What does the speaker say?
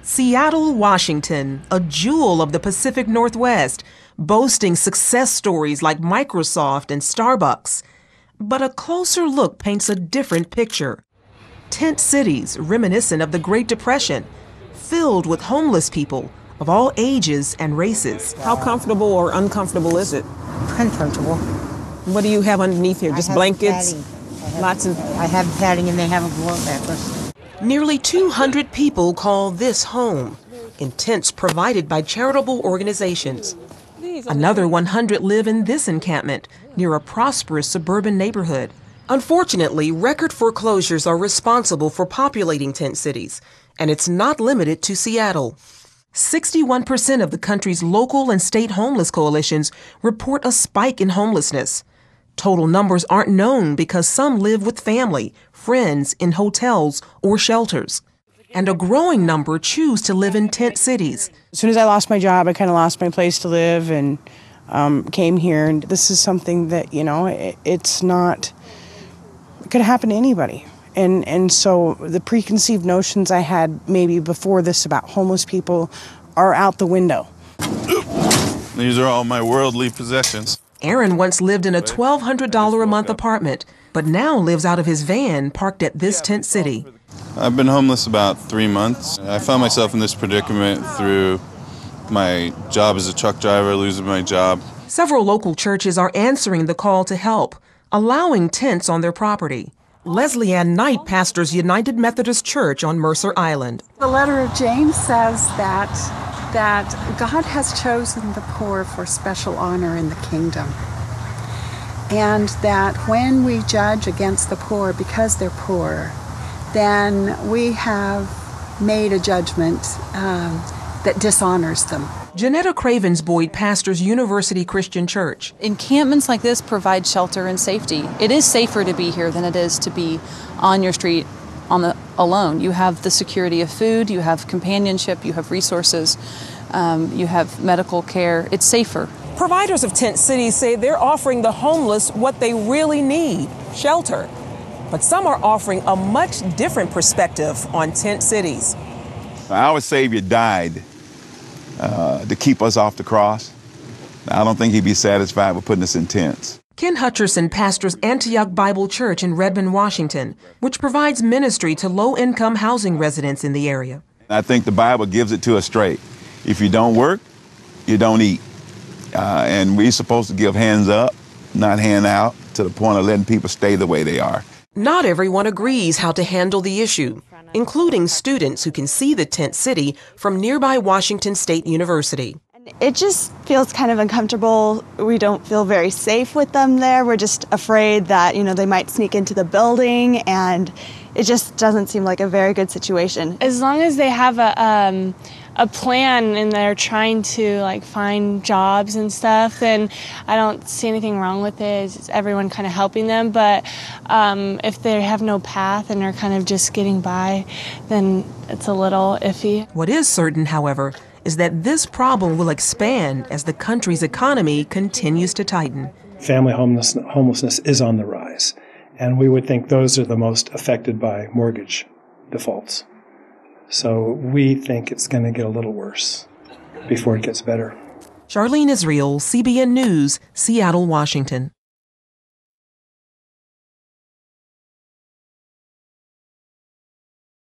Seattle, Washington, a jewel of the Pacific Northwest, boasting success stories like Microsoft and Starbucks. But a closer look paints a different picture. Tent cities reminiscent of the Great Depression, filled with homeless people of all ages and races. How comfortable or uncomfortable is it? Uncomfortable. What do you have underneath here? Just blankets? I have padding and they have a blow mattress. Nearly 200 people call this home, in tents provided by charitable organizations. Another 100 live in this encampment near a prosperous suburban neighborhood. Unfortunately, record foreclosures are responsible for populating tent cities, and it's not limited to Seattle. 61% of the country's local and state homeless coalitions report a spike in homelessness. Total numbers aren't known because some live with family, friends in hotels or shelters. And a growing number choose to live in tent cities. As soon as I lost my job, I kind of lost my place to live and came here. And this is something that, it's not, it could happen to anybody. And so the preconceived notions I had maybe before this about homeless people are out the window. These are all my worldly possessions. Aaron once lived in a $1,200 a month apartment, but now lives out of his van parked at this tent city. I've been homeless about 3 months. I found myself in this predicament through my job as a truck driver, losing my job. Several local churches are answering the call to help, allowing tents on their property. Leslie Ann Knight pastors United Methodist Church on Mercer Island. The letter of James says that God has chosen the poor for special honor in the kingdom. And that when we judge against the poor because they're poor, then we have made a judgment that dishonors them. Janetta Cravens-Boyd pastors University Christian Church. Encampments like this provide shelter and safety. It is safer to be here than it is to be on your street alone. You have the security of food, you have companionship, you have resources, you have medical care. It's safer. Providers of tent cities say they're offering the homeless what they really need, shelter. But some are offering a much different perspective on tent cities. Our Savior died to keep us off the cross. I don't think he'd be satisfied with putting us in tents. Ken Hutcherson pastors Antioch Bible Church in Redmond, Washington, which provides ministry to low-income housing residents in the area. I think the Bible gives it to us straight. If you don't work, you don't eat. And we're supposed to give hands up, not hand out, to the point of letting people stay the way they are. Not everyone agrees how to handle the issue, including students who can see the tent city from nearby Washington State University. It just feels kind of uncomfortable. We don't feel very safe with them there. We're just afraid that, they might sneak into the building, and it just doesn't seem like a very good situation. As long as they have a plan and they're trying to find jobs and stuff, then I don't see anything wrong with it. It's everyone kind of helping them. But if they have no path and are kind of just getting by, then it's a little iffy. What is certain, however, is that this problem will expand as the country's economy continues to tighten. Family homelessness is on the rise, and we would think those are the most affected by mortgage defaults. So we think it's going to get a little worse before it gets better. Charlene Israel, CBN News, Seattle, Washington.